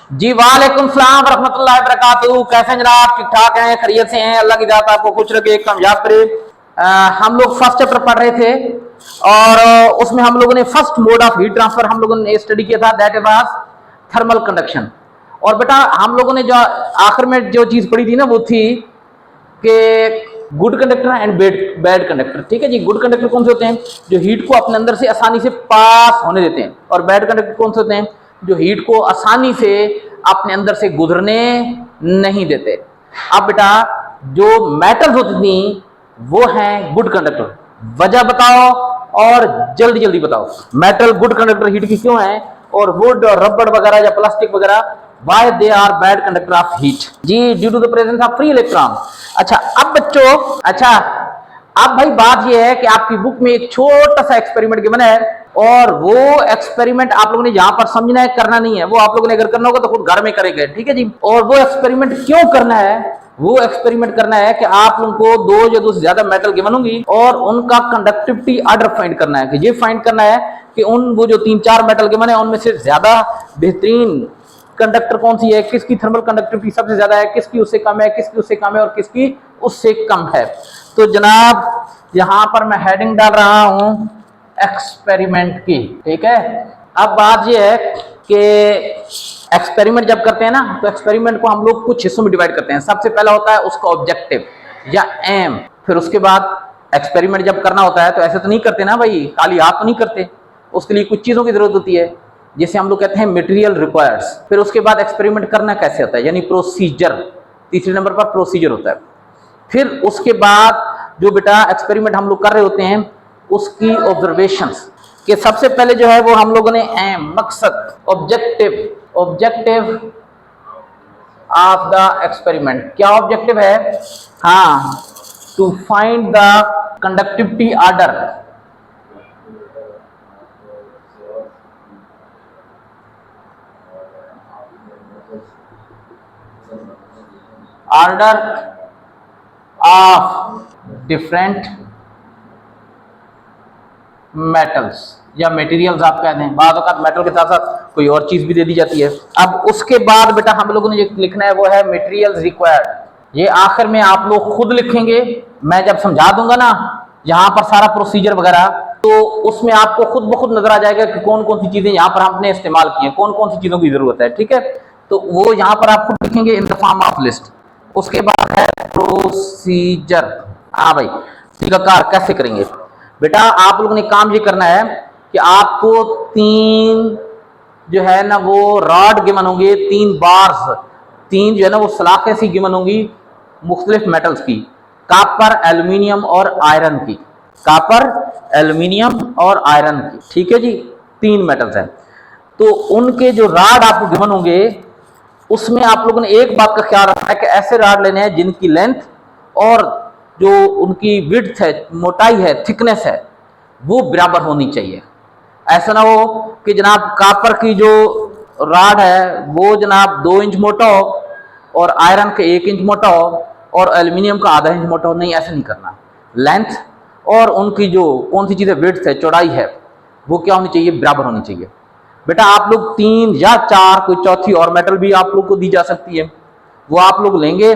जी वालेकुम सलाम रहमतुल्लाहि वबरकातुहू। कैसे हैं जनाब? ठीक ठाक हैं, खैरियत से हैं? अल्लाह की जात आपको खुश रखे, कामयाब करे। हम लोग फर्स्ट चैप्टर पढ़ रहे थे और उसमें हम लोगों ने first mode of heat transfer हम लोगों ने स्टडी किया था, दैट वाज थर्मल कंडक्शन। और बेटा हम लोगों ने जो आखिर में जो चीज पढ़ी थी ना वो थी कि good conductor and bad conductor. ठीक है जी। गुड कंडक्टर कौन से होते हैं? जो हीट को अपने अंदर से आसानी से पास होने देते हैं। और बैड कंडक्टर कौन से होते हैं? जो हीट को आसानी से अपने अंदर से गुजरने नहीं देते। अब बेटा जो मेटल्स होती थी वो हैं गुड कंडक्टर। वजह बताओ और जल्दी जल्दी बताओ, मेटल गुड कंडक्टर हीट की क्यों है, और वुड और रबड़ वगैरह या प्लास्टिक वगैरह why they are bad conductor of heat? जी, due to the presence of free electron. अच्छा अब बच्चों, अच्छा अब भाई बात यह है कि आपकी बुक में एक छोटा सा एक्सपेरिमेंट गिवन है और वो एक्सपेरिमेंट आप लोगों ने यहां पर समझना है, करना नहीं है। वो आप लोगों ने अगर करना होगा तो खुद घर में करेंगे, ठीक है जी। और वो एक्सपेरिमेंट क्यों करना है? वो एक्सपेरिमेंट करना है कि आप लोगों को दो या दो से ज्यादा मेटल गिवन होंगी और उनका कंडक्टिविटी ऑर्डर फाइंड करना है। कि ये फाइंड करना है कि उन वो जो 3-4 मेटल गिवन है उनमें से ज्यादा बेहतरीन कंडक्टर कौन सी है, किसकी थर्मल कंडक्टिविटी सबसे ज्यादा है, किसकी उससे कम है, किसकी उससे कम है और किसकी उससे कम है। तो जनाब यहां पर मैं हेडिंग डाल रहा हूं एक्सपेरिमेंट की, ठीक है। अब बात यह है कि एक्सपेरिमेंट जब करते हैं ना तो एक्सपेरिमेंट को हम लोग कुछ हिस्सों में डिवाइड करते हैं। सबसे पहला होता है उसका ऑब्जेक्टिव या एम। फिर उसके बाद एक्सपेरिमेंट जब करना होता है तो ऐसे तो नहीं करते ना भाई, खाली हाथ तो नहीं करते, उसके लिए कुछ चीजों की जरूरत होती है जिसे हम लोग कहते हैं मटेरियल रिक्वायर्स। फिर उसके बाद एक्सपेरिमेंट करना कैसे होता है, यानी प्रोसीजर। तीसरे नंबर पर प्रोसीजर होता है। फिर उसके बाद जो बेटा एक्सपेरिमेंट हम लोग कर रहे होते हैं उसकी ऑब्जर्वेशंस कि सबसे पहले जो है वो हम लोगों ने एम, मकसद, ऑब्जेक्टिव ऑफ द एक्सपेरिमेंट। क्या ऑब्जेक्टिव है? हाँ, to find the conductivity order of different metals या मटेरियल्स आप कह दें। बाद औक़ात मेटल के साथ साथ कोई और चीज भी दे दी जाती है। अब उसके बाद बेटा हम लोगों ने जो लिखना है वो है मटेरियल्स रिक्वायर्ड। ये आखिर में आप लोग खुद लिखेंगे, मैं जब समझा दूंगा ना यहाँ पर सारा प्रोसीजर वगैरह, तो उसमें आपको खुद ब खुद नजर आ जाएगा कि कौन कौन सी चीजें यहाँ पर हमने इस्तेमाल की हैं, कौन कौन सी चीजों की जरूरत है, ठीक है। तो वो यहाँ पर आप खुद लिखेंगे in the form of list. उसके बाद है प्रोसीजर। हाँ भाई, तरीकाकार कैसे करेंगे बेटा? आप लोगों ने काम ये करना है कि आपको 3 जो है ना वो रॉड गिवन होंगे, 3 बार्स, 3 जो है ना वो सलाखें सी गिवन होंगी मुख्तलिफ मेटल्स की, कॉपर, एल्यूमिनियम और आयरन की। कॉपर, एल्यूमिनियम और आयरन की, ठीक है जी। 3 मेटल्स हैं। तो उनके जो रॉड आपको गिवन होंगे उसमें आप लोगों ने एक बात का ख्याल रखना है कि ऐसे रॉड लेने हैं जिनकी लेंथ और जो उनकी विड्थ है, मोटाई है, थिकनेस है, वो बराबर होनी चाहिए। ऐसा ना हो कि जनाब कॉपर की जो रॉड है वो जनाब 2 इंच मोटा हो और आयरन का 1 इंच मोटा हो और एल्यूमिनियम का आधा इंच मोटा हो। नहीं, ऐसा नहीं करना। लेंथ और उनकी जो कौन सी चीज़ है, विड्थ है, चौड़ाई है, वो क्या होनी चाहिए? बराबर होनी चाहिए। बेटा आप लोग 3 या 4, कोई चौथी और मेटल भी आप लोग को दी जा सकती है, वो आप लोग लेंगे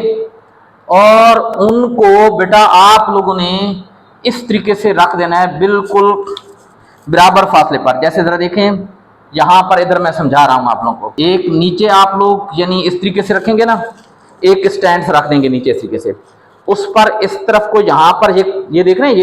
और उनको बेटा आप लोगों ने इस तरीके से रख देना है, बिल्कुल बराबर फासले पर। जैसे जरा देखें यहां पर, इधर मैं समझा रहा हूं आप लोगों को। एक नीचे आप लोग यानी इस तरीके से रखेंगे ना, एक स्टैंड से रख देंगे नीचे इस तरीके से, उस पर इस तरफ को यहां पर ये देख रहे हैं,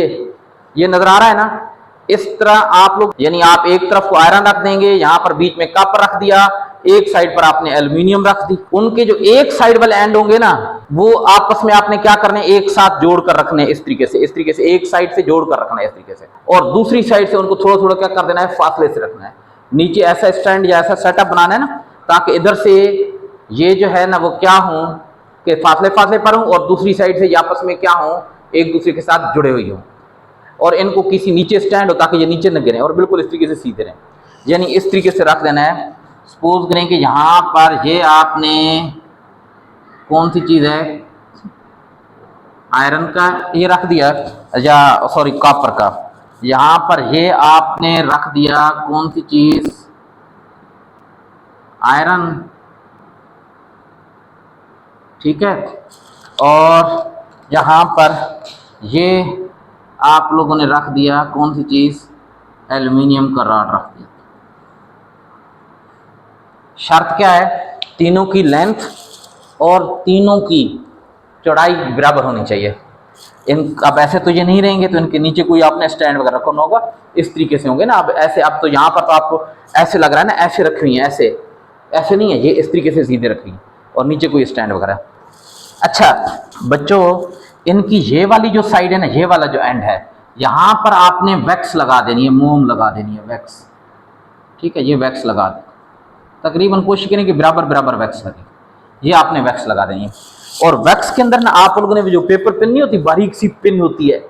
ये नजर आ रहा है ना, इस तरह आप लोग यानी आप एक तरफ को आयरन रख देंगे, यहां पर बीच में कॉपर रख दिया, एक साइड पर आपने एल्यूमिनियम रख दी। उनके जो एक साइड वाले एंड होंगे ना वो आपस में आपने क्या करने, एक साथ जोड़ कर रखने, इस तरीके से एक साइड से जोड़ कर रखना है इस तरीके से, और दूसरी साइड से उनको थोड़ा थोड़ा क्या कर देना है, फासले से रखना है। नीचे ऐसा स्टैंड या ऐसा सेटअप बनाना है ना, ताकि इधर से ये जो है ना वो क्या हो कि फासले फासले पर हूं और दूसरी साइड से आपस में क्या हो, एक दूसरे के साथ जुड़े हुए हों, और इनको किसी नीचे स्टैंड हो ताकि ये नीचे न गिरे और बिल्कुल इस तरीके से सीधे रहें। यानी इस तरीके से रख देना है। सपोज करें कि यहाँ पर ये आपने कौन सी चीज़ है, आयरन का ये रख दिया, या सॉरी कॉपर का, यहाँ पर ये आपने रख दिया कौन सी चीज़, आयरन, ठीक है। और यहाँ पर ये आप लोगों ने रख दिया कौन सी चीज़, एल्युमिनियम का रॉड रख दिया। शर्त क्या है, तीनों की लेंथ और तीनों की चौड़ाई बराबर होनी चाहिए। इन अब ऐसे तो ये नहीं रहेंगे, तो इनके नीचे कोई आपने स्टैंड वगैरह रखना होगा, इस तरीके से होंगे ना। अब ऐसे, अब तो यहाँ पर तो आपको ऐसे लग रहा है ना, ऐसे रखी हुई है, ऐसे ऐसे नहीं है, ये इस तरीके से सीधे रखी है और नीचे कोई स्टैंड वगैरह। अच्छा बच्चों, इनकी ये वाली जो साइड है ना, ये वाला जो एंड है, यहाँ पर आपने वैक्स लगा देनी है, मोम लगा देनी है, वैक्स। ठीक है, ये वैक्स लगा दे, तकरीबन कोशिश करें कि बराबर बराबर वैक्स लगे, ये आपने वैक्स लगा देनी है। और वैक्स के अंदर ना आप लोगों ने जो पेपर पिन नहीं होती, बारीक सी पिन होती है,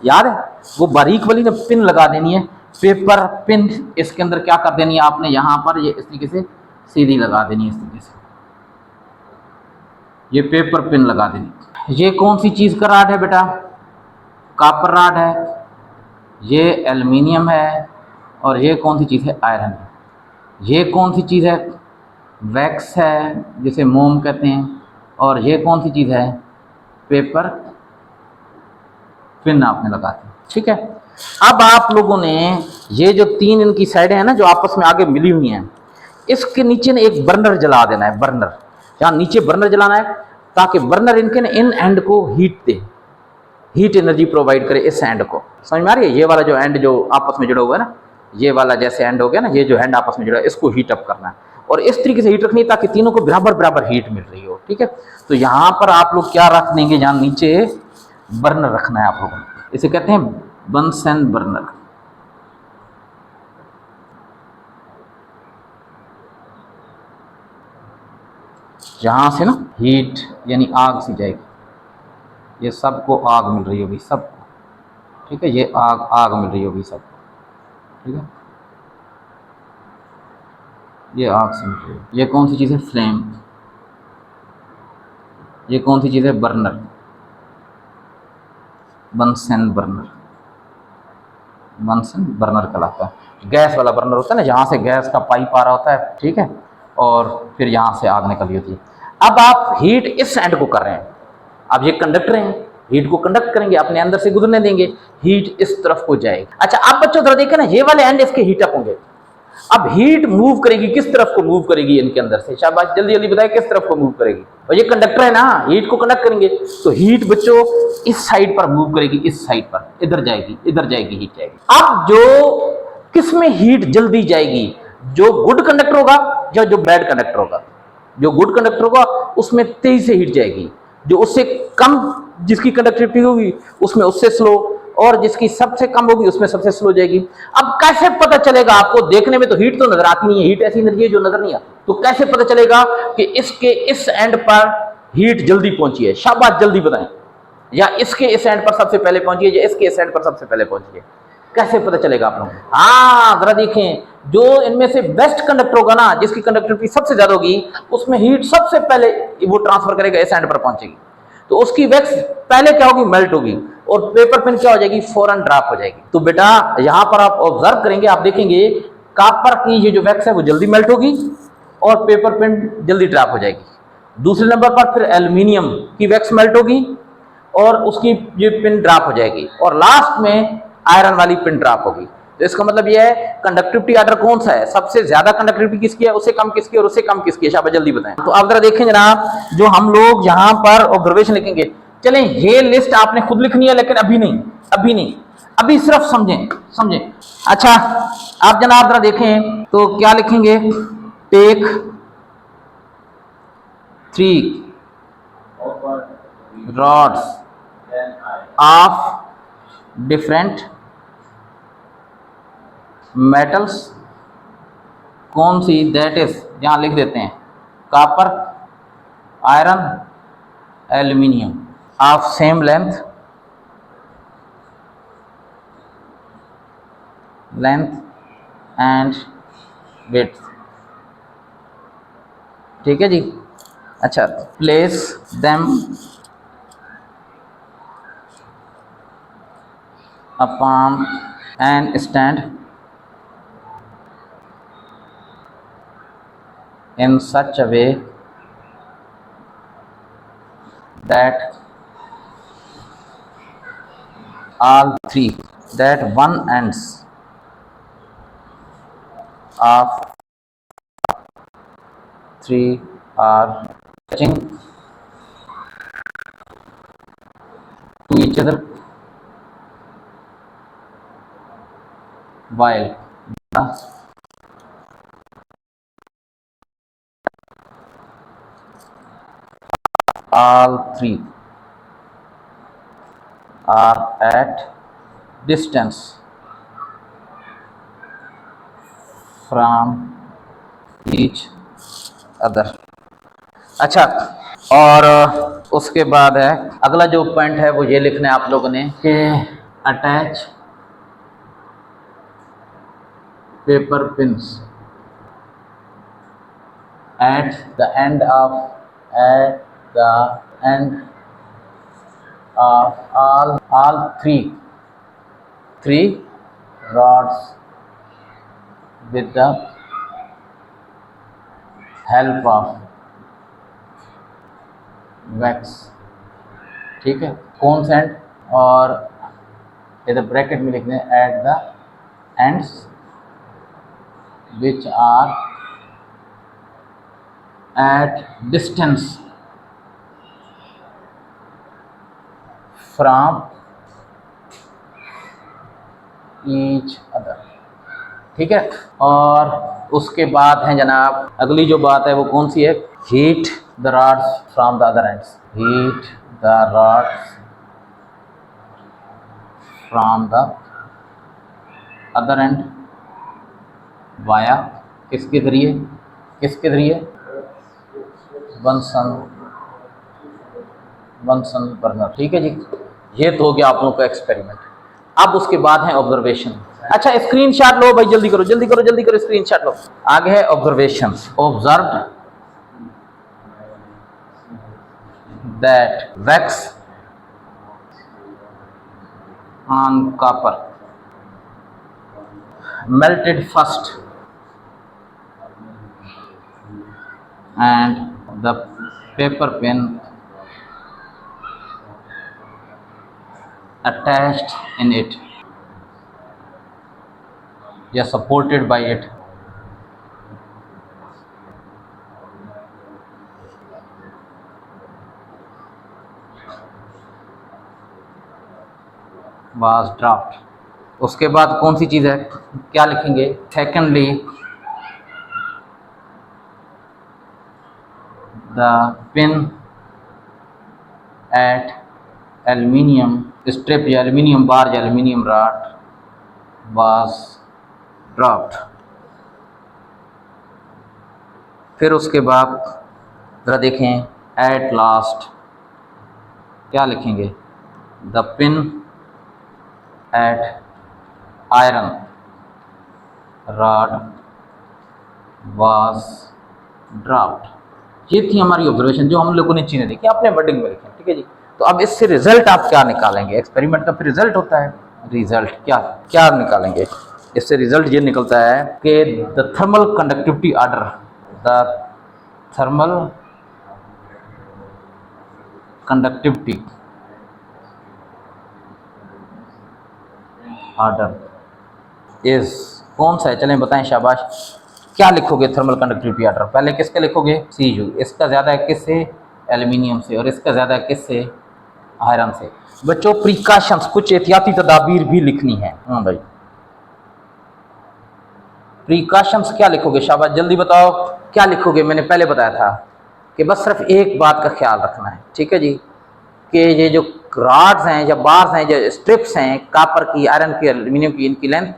याद है, वो बारीक वाली ना पिन लगा देनी है, पेपर पिन। इसके अंदर क्या कर देनी है आपने, यहाँ पर ये इस तरीके से सीधी लगा देनी है, इस तरीके से ये पेपर पिन लगा देनी। ये कौन सी चीज़ का राड है बेटा, कॉपर राड है, ये एल्युमिनियम है, और ये कौन सी चीज़ है, आयरन है। ये कौन सी चीज़ है, वैक्स है जिसे मोम कहते हैं, और ये कौन सी चीज़ है, पेपर पिन आपने लगा दी। ठीक है, अब आप लोगों ने ये जो तीन इनकी साइडें हैं ना, जो आपस में आगे मिली हुई हैं, इसके नीचे ना एक बर्नर जला देना है, बर्नर, यहाँ नीचे बर्नर जलाना है, ताकि बर्नर इनके ना इन एंड को हीट दे, हीट एनर्जी प्रोवाइड करे इस एंड को। समझ में आ रही है, ये वाला जो एंड जो आपस में जुड़ा हुआ है ना, ये वाला जैसे एंड हो गया ना, ये जो एंड आपस में जुड़ा है, इसको हीट अप करना है, और इस तरीके से हीट रखनी है ताकि तीनों को बराबर बराबर हीट मिल रही हो। ठीक है, तो यहाँ पर आप लोग क्या रख देंगे, यहाँ नीचे बर्नर रखना है आप लोगों को, इसे कहते हैं बंसन बर्नर। जहाँ से ना हीट यानी आग सी जाएगी, ये सबको आग मिल रही होगी, सबको। ठीक है, ये आग आग मिल रही होगी सबको। ठीक है, ये आग से मिल रही है। ये कौन सी चीज़ है, फ्लेम। ये कौन सी चीज़ है, burner, Bunsen burner, Bunsen burner कहलाता है। गैस वाला बर्नर होता है ना, जहाँ से गैस का पाइप आ रहा होता है, ठीक है, और फिर यहाँ से आग निकल रही होती है। अब आप हीट इस एंड को कर रहे हैं, अब ये कंडक्टर हैं, हीट को कंडक्ट करेंगे, अपने अंदर से गुजरने देंगे, हीट इस तरफ को जाएगी। अच्छा अब बच्चों जरा देखें ना, ये वाले एंड इसके हीट अप होंगे। अब हीट मूव करेगी, किस तरफ को मूव करेगी इनके अंदर से, शाबाश, जल्दी जल्दी बताए किस तरफ को मूव करेगी। और ये कंडक्टर है ना, हीट को कंडक्ट करेंगे, तो हीट बच्चों इस साइड पर मूव करेगी, इस साइड पर, इधर जाएगी, इधर जाएगी, हीट जाएगी। अब जो किस में हीट जल्दी जाएगी, जो गुड कंडक्टर होगा या जो बैड कंडक्टर होगा। जो गुड कंडक्टर होगा उसमें तेजी से हीट जाएगी, जो उससे कम जिसकी कंडक्टिविटी होगी उसमें उससे स्लो, और जिसकी सबसे कम होगी उसमें सबसे स्लो जाएगी। अब कैसे पता चलेगा आपको, देखने में तो हीट तो नजर आती नहीं है, हीट ऐसी एनर्जी है जो नजर नहीं आती, तो कैसे पता चलेगा कि इसके इस एंड पर हीट जल्दी पहुंची है, शाबाश जल्दी बताएं, या इसके इस एंड पर सबसे पहले पहुंची है, या इसके इस एंड पर सबसे पहले पहुंची है, कैसे पता चलेगा आप लोगों को। हाँ जरा देखें, जो इनमें से बेस्ट कंडक्टर होगा ना, जिसकी कंडक्टिविटी सबसे ज्यादा होगी, उसमें हीट सबसे पहले वो ट्रांसफर करेगा, इस एंड पर पहुंचेगी, तो उसकी वैक्स पहले क्या होगी, मेल्ट होगी, और पेपर पिन क्या हो जाएगी, फौरन ड्रॉप हो जाएगी। तो बेटा यहां पर आप ऑब्जर्व करेंगे, आप देखेंगे कॉपर की ये जो वैक्स है वो जल्दी मेल्ट होगी और पेपर पिन जल्दी ड्रॉप हो जाएगी। दूसरे नंबर पर फिर एल्युमिनियम की वैक्स मेल्ट होगी और उसकी ये पिन ड्रॉप हो जाएगी, और लास्ट में आयरन वाली पिन ड्रॉप होगी। तो इसका मतलब यह है कंडक्टिविटी ऑर्डर कौन सा है, सबसे ज्यादा कंडक्टिविटी किसकी है, उससे कम किसकी, और उससे कम किसकी है, शाबाश जल्दी बताएं। तो आप जरा देखें जनाब, जो हम लोग यहाँ पर ऑब्जर्वेशन लिखेंगे, चलें ये लिस्ट आपने खुद लिखनी है, लेकिन अभी नहीं, अभी नहीं, अभी सिर्फ समझें समझें। अच्छा आप जनाब जरा देखें तो क्या लिखेंगे, take 3 rods of different metals, कौन सी, दैट इज, यहां लिख देते हैं copper, iron, aluminium, of same length and width. ठीक है जी। अच्छा, place them upon and stand in such a way that all three, that one ends of three are touching to each other while the all three are at distance from each other। अच्छा, और उसके बाद है अगला जो point है वो ये लिखना है आप लोगों ने कि attach paper pins at the end of all three rods with the help of wax। ठीक है, कौन सा एंड, और इधर ब्रैकेट में लिखने at the ends which are at distance from each other। ठीक है, और उसके बाद है जनाब अगली जो बात है वो कौन सी है, heat the rods from the other ends, heat the rods from the other and via किसके जरिए बंसन बर्नर। ठीक है जी, ये तो हो गया आप लोगों का एक्सपेरिमेंट। अब उसके बाद है ऑब्जर्वेशन। अच्छा, स्क्रीनशॉट लो भाई, जल्दी करो स्क्रीनशॉट लो। आगे है observation. Observed that wax on copper melted first and the paper pin attached in it, yeah, supported by it, was dropped। उसके बाद कौन सी चीज़ है, क्या लिखेंगे, secondly the pin at aluminium strip या एल्यूमिनियम बार या एल्यूमिनियम रॉड वाज ड्रॉप्ड। फिर उसके बाद ज़रा देखें, एट लास्ट क्या लिखेंगे, the pin at iron rod was dropped. ये थी हमारी ऑब्जर्वेशन जो हम लोगों ने चीज़ें देखी, अपने वर्डिंग में लिखें। ठीक है जी, तो अब इससे रिजल्ट आप क्या निकालेंगे, एक्सपेरिमेंट का फिर रिजल्ट होता है, रिजल्ट क्या निकालेंगे, इससे रिजल्ट ये निकलता है कि the thermal conductivity order, the thermal conductivity order is कौन सा है, चलें बताएं, शाबाश। क्या लिखोगे थर्मल कंडक्टिविटी ऑर्डर, पहले किसके लिखोगे, Cu, इसका ज़्यादा है किससे, एल्यूमिनियम से, और इसका ज़्यादा है किससे, आयरन से। बच्चों प्रिकॉशंस, कुछ एहतियाती तदाबीर भी लिखनी है। हाँ भाई, प्रिकॉशंस क्या लिखोगे, शाबाश जल्दी बताओ क्या लिखोगे। मैंने पहले बताया था कि बस सिर्फ एक बात का ख्याल रखना है, ठीक है जी, कि ये जो रॉड्स हैं या बार्स हैं, जो स्ट्रिप्स हैं कॉपर की, आयरन की, एल्यूमिनियम की, इनकी लेंथ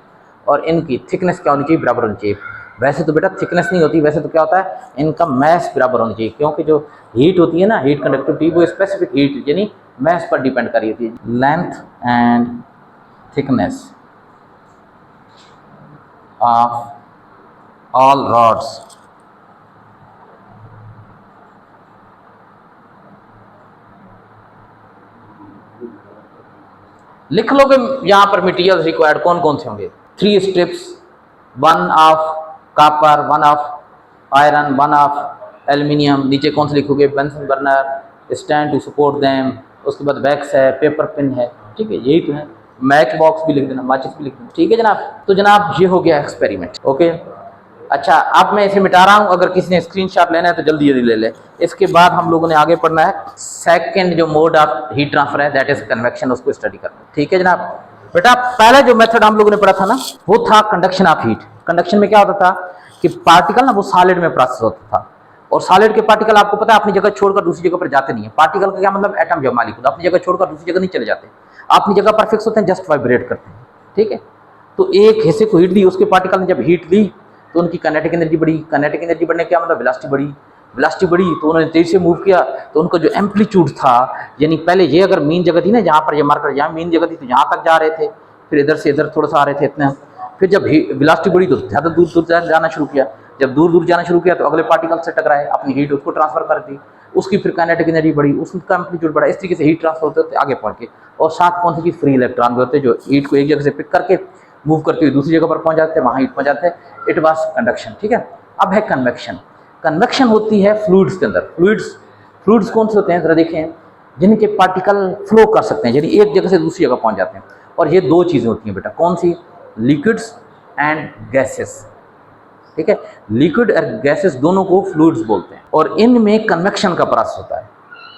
और इनकी थिकनेस क्या होनी चाहिए, बराबर होनी चाहिए। वैसे तो बेटा थिकनेस नहीं होती, वैसे तो क्या होता है, इनका मैस बराबर होनी चाहिए, क्योंकि जो हीट होती है ना, हीट कंडक्टिविटी, वो स्पेसिफिक हीट यानी मैस पर डिपेंड कर रही होती है। Length and thickness of all rods लिख लोगे यहाँ पर। मटेरियल्स रिक्वायर्ड कौन कौन से होंगे, 3 strips, 1 of copper, 1 of iron, 1 of aluminium. नीचे कौन से लिखोगे, Bunsen burner, stand to support them, उसके बाद वैक्स है, पेपर पिन है, ठीक है, यही तो है। मैच बॉक्स भी लिख देना, माचिस भी लिख देना, ठीक है जनाब। तो जनाब ये हो गया एक्सपेरिमेंट, ओके। अच्छा, अब मैं इसे मिटा रहा हूँ, अगर किसी ने स्क्रीनशॉट लेना है तो जल्दी जल्दी ले ले। इसके बाद हम लोगों ने आगे पढ़ना है सेकंड जो मोड ऑफ हीट ट्रांसफर है, दैट इज कन्वेक्शन, उसको स्टडी करना है, ठीक है जनाब। बेटा पहला जो मेथड हम लोगों ने पढ़ा था ना, वो था कंडक्शन ऑफ हीट। कंडक्शन में क्या होता था कि पार्टिकल ना वो सॉलिड में प्रोसेस होता था, और सॉलिड के पार्टिकल आपको पता है अपनी जगह छोड़कर दूसरी जगह पर जाते नहीं है। पार्टिकल का क्या मतलब, एटम जो मालिक्यूल अपनी जगह छोड़कर दूसरी जगह नहीं चले जाते, अपनी जगह पर फिक्स होते हैं, जस्ट वाइब्रेट करते हैं, ठीक है। तो एक हिस्से को हीट दी, उसके पार्टिकल ने जब हीट ली तो उनकी काइनेटिक एनर्जी बढ़ी। काइनेटिक एनर्जी बढ़ने का क्या मतलब, वेलोसिटी बढ़ी। वेलोसिटी बढ़ी तो उन्होंने तेज से मूव किया, तो उनका जो एम्पलीट्यूड था, यानी पहले ये अगर मीन जगह थी ना, जहाँ पर ये मार्कर यहाँ मीन जगह थी, तो यहाँ तक जा रहे थे, फिर इधर से इधर थोड़ा सा आ रहे थे इतना, फिर जब वेलोसिटी बढ़ी तो ज़्यादा दूर दूर जाना शुरू किया। जब दूर दूर जाना शुरू किया तो अगले पार्टिकल से टकराए, अपनी हीट उसको ट्रांसफर कर दी, उसकी फिर काइनेटिक एनर्जी बढ़ी, उसका एम्पलीट्यूड बढ़ा। इस तरीके से हीट ट्रांसफर होते होते आगे पहुँच के, और साथ कौन सी चीज़, फ्री इलेक्ट्रॉन भी होते हैं, जो हीट को एक जगह से पिक करके मूव करते हुए दूसरी जगह पर पहुंच जाते हैं, वहाँ हीट पहुंच जाते हैं। इट वाज कंडक्शन, ठीक है। अब है कन्वेक्शन। कन्वेक्शन होती है फ्लूइड्स के अंदर। फ्लूइड्स कौन से होते हैं, जरा देखें, जिनके पार्टिकल फ्लो कर सकते हैं, यानी एक जगह से दूसरी जगह पहुंच जाते हैं। और ये दो चीज़ें होती हैं बेटा, कौन सी, लिक्विड्स एंड गैसेस, ठीक है। लिक्विड और गैसेस दोनों को फ्लूइड्स बोलते हैं, और इनमें कन्वेक्शन का प्रोसेस होता है।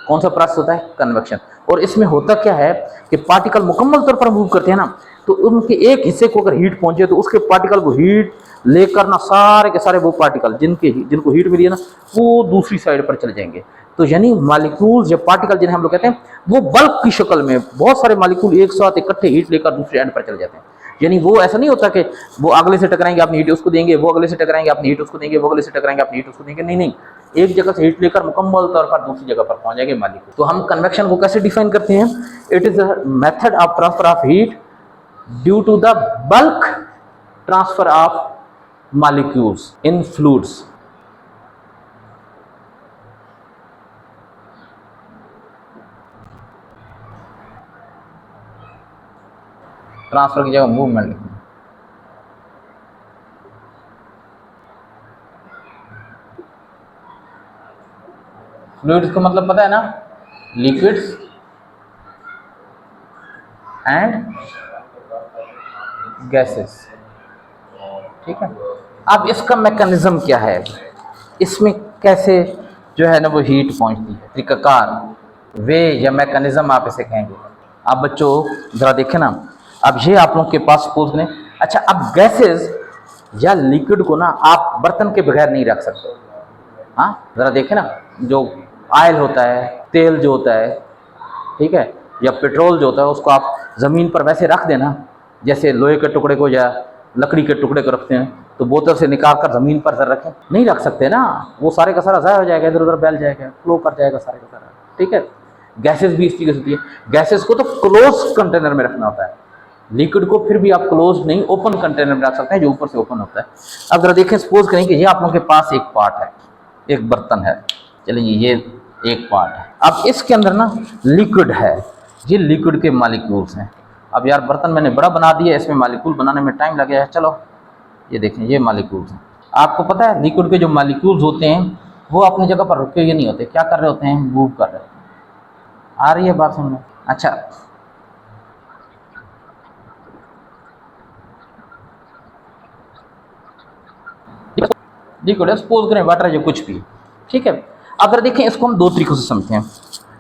कौन सा प्रोसेस होता है, कन्वेक्शन। और इसमें होता क्या है कि पार्टिकल मुकम्मल तौर पर मूव करते हैं ना, तो उनके एक हिस्से को अगर हीट पहुंचे तो उसके पार्टिकल को हीट लेकर ना सारे के सारे वो पार्टिकल जिनको हीट मिली है ना, वो दूसरी साइड पर चले जाएंगे। तो यानी मालिक्यूल्स या पार्टिकल जिन्हें हम लोग कहते हैं, वो बल्क की शक्ल में बहुत सारे मालिक्यूल एक साथ इकट्ठे हीट लेकर दूसरे एंड पर चले जाते हैं। यानी वो ऐसा नहीं होता कि वो अगले से टकराएंगे अपनी हीट उसको देंगे, वो अगले से टकराएंगे अपनी हीट उसको देंगे, वो अगले से टकराएंगे अपनी हीट उसको देंगे, नहीं नहीं, एक जगह से हीट लेकर मुकम्मल तौर पर दूसरी जगह पर पहुंच जाएंगे मालिक्यूल। तो हम कन्वेक्शन को कैसे डिफाइन करते हैं, it is a method of transfer of heat due to the bulk transfer of molecules in fluids. Transfer की जगह मूवमेंट लिखना। फ्लूइड्स का मतलब पता है ना, लिक्विड्स एंड गैसेस, ठीक है। अब इसका मैकेनिज्म क्या है, इसमें कैसे जो है ना वो हीट पहुंचती है, तरीकाकार, वे या मैकेनिज्म आप इसे कहेंगे। आप बच्चों जरा देखें ना, अब ये आप लोगों के पास सपोज करें, अच्छा अब गैसेस या लिक्विड को ना आप बर्तन के बगैर नहीं रख सकते। हाँ जरा देखें ना, जो ऑयल होता है, तेल जो होता है, ठीक है, या पेट्रोल जो होता है, उसको आप ज़मीन पर वैसे रख देना जैसे लोहे के टुकड़े को या लकड़ी के टुकड़े को रखते हैं, तो बोतल से निकाल कर ज़मीन पर जर रखें, नहीं रख सकते ना, वो सारे का सारा ज़ाया हो जाएगा, इधर उधर फैल जाएगा, फ्लो कर जाएगा सारे का सारा, ठीक है। गैसेस भी इस तरीके से होती है। गैसेस को तो क्लोज कंटेनर में रखना होता है, लिक्विड को फिर भी आप क्लोज नहीं, ओपन कंटेनर में रख सकते हैं जो ऊपर से ओपन होता है। अब जरा देखें, सपोज करें कि ये आप लोगों के पास एक पार्ट है, एक बर्तन है, चलिए ये एक पार्ट है। अब इसके अंदर ना लिक्विड है, ये लिक्विड के मालिक्यूल्स हैं। अब यार बर्तन मैंने बड़ा बना दिया, इसमें मालिक्यूल बनाने में टाइम लग गया है, चलो ये देखें ये मालिक्यूल्स हैं। आपको पता है लिक्विड के जो मालिक्यूल्स होते हैं वो अपनी जगह पर रुके हुए नहीं होते, क्या कर रहे होते हैं, मूव कर रहे होते हैं। आ रही है बात समझ में? अच्छा लिक्विड है, सपोज करें वाटर है, जो कुछ भी, ठीक है। अगर देखें इसको हम दो तरीकों से समझते हैं।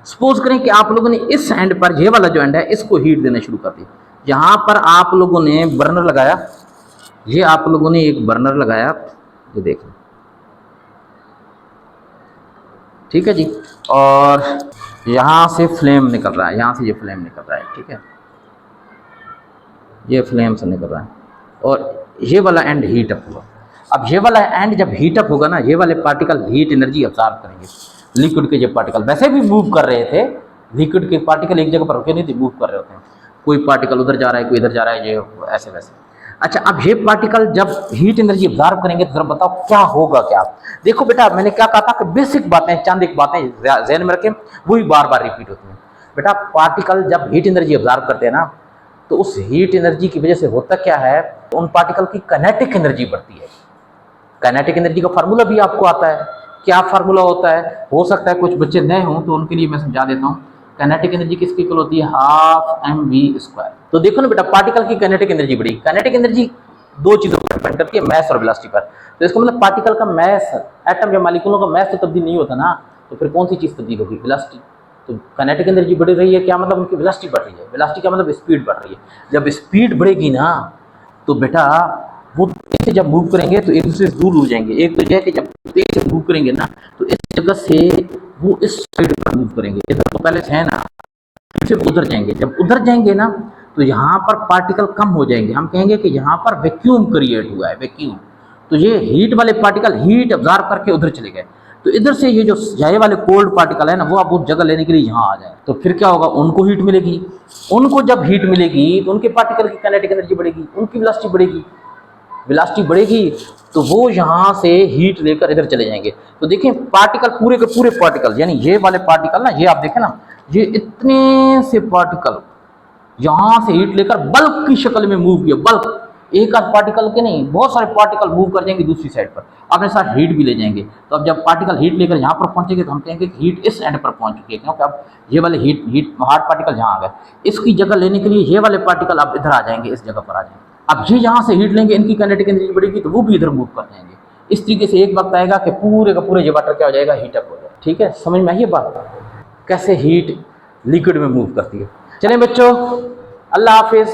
सपोज करें कि आप लोगों ने इस एंड पर, ये वाला जो एंड है, इसको हीट देना शुरू कर दी। यहाँ पर आप लोगों ने बर्नर लगाया, ये आप लोगों ने एक बर्नर लगाया, ये देखें, ठीक है जी, और यहाँ से फ्लेम निकल रहा है, यहाँ से ये फ्लेम निकल रहा है, ठीक है, ये फ्लेम से निकल रहा है, और ये वाला एंड हीट अप हुआ। अब ये वाला एंड जब हीट अप होगा ना, ये वाले पार्टिकल हीट एनर्जी अब्जॉर्ब करेंगे। लिक्विड के ये पार्टिकल वैसे भी मूव कर रहे थे, लिक्विड के पार्टिकल एक जगह पर रुके नहीं थे, मूव कर रहे होते हैं, कोई पार्टिकल उधर जा रहा है, कोई इधर जा रहा है, ये ऐसे वैसे। अच्छा अब ये पार्टिकल जब हीट एनर्जी अब्जॉर्ब करेंगे तो जरा बताओ क्या होगा। क्या देखो बेटा, मैंने क्या कहा था कि बेसिक बातें, चंद एक बातें ज़हन में रखें, वही बार बार रिपीट होती हैं। बेटा पार्टिकल जब हीट एनर्जी अब्जॉर्ब करते हैं ना, तो उस हीट एनर्जी की वजह से होता क्या है, उन पार्टिकल की काइनेटिक एनर्जी बढ़ती है। काइनेटिक एनर्जी का फार्मूला भी आपको आता है, क्या फार्मूला होता है, हो सकता है कुछ बच्चे नए हों तो उनके लिए मैं समझा देता हूँ। काइनेटिक एनर्जी किसकी इक्वल होती है, हाफ mv²। तो देखो ना बेटा, पार्टिकल की काइनेटिक एनर्जी बढ़ी। काइनेटिक एनर्जी दो चीजों पर डिपेंड करती है, मैस और वेलोसिटी पर। तो इसका मतलब पार्टिकल का मैस, एटम या मॉलिक्यूलों का मैस तो तब्दील नहीं होता ना, तो फिर कौन सी चीज तब्दील होगी, वेलोसिटी। तो काइनेटिक एनर्जी बढ़ रही है, क्या मतलब उनकी वेलोसिटी बढ़ रही है। वेलोसिटी का मतलब स्पीड बढ़ रही है। जब स्पीड बढ़ेगी ना तो बेटा वो तेज से जब मूव करेंगे तो एक दूसरे से दूर हो जाएंगे। एक तो यह कि जब तेज से मूव करेंगे ना तो इस जगह से वो इस साइड पर मूव करेंगे, इधर तो पहले से है ना, फिर उधर जाएंगे। जब उधर जाएंगे ना तो यहाँ पर पार्टिकल कम हो जाएंगे, हम कहेंगे कि यहाँ पर वैक्यूम क्रिएट हुआ है, वैक्यूम। तो ये हीट वाले पार्टिकल हीट अब्जॉर्ब करके उधर चले गए, तो इधर से ये जो जाए वाले कोल्ड पार्टिकल है ना वो अब उस जगह लेने के लिए यहाँ आ जाए, तो फिर क्या होगा, उनको हीट मिलेगी। उनको जब हीट मिलेगी तो उनके पार्टिकल की काइनेटिक एनर्जी बढ़ेगी, उनकी वेलोसिटी बढ़ेगी। वेलोसिटी बढ़ेगी तो वो यहाँ से हीट लेकर इधर चले जाएंगे। तो देखें पार्टिकल, पूरे के पूरे पार्टिकल, यानी ये वाले पार्टिकल ना, ये आप देखें ना, ये इतने से पार्टिकल यहाँ से हीट लेकर बल्क की शक्ल में मूव किया। बल्क, एक आध पार्टिकल के नहीं, बहुत सारे पार्टिकल मूव कर जाएंगे दूसरी साइड पर, अपने साथ हीट भी ले जाएंगे। तो अब जब पार्टिकल हीट लेकर यहाँ पर पहुंचेंगे तो हम कहेंगे कि हीट इस एंड पर पहुंच चुकी है, क्योंकि अब ये वाले हीट हार्ड पार्टिकल यहाँ आ गए। इसकी जगह लेने के लिए ये वाले पार्टिकल अब इधर आ जाएंगे, इस जगह पर आ जाएंगे। अब ये यहाँ से हीट लेंगे, इनकी काइनेटिक एनर्जी बढ़ेगी तो वो भी इधर मूव कर जाएंगे। इस तरीके से एक वक्त आएगा कि पूरे का पूरे ये वाटर क्या हो जाएगा, हीटअप हो जाएगा। ठीक है, समझ में आई ये बात, कैसे हीट लिक्विड में मूव करती है। चलें बच्चों, अल्लाह हाफिज़।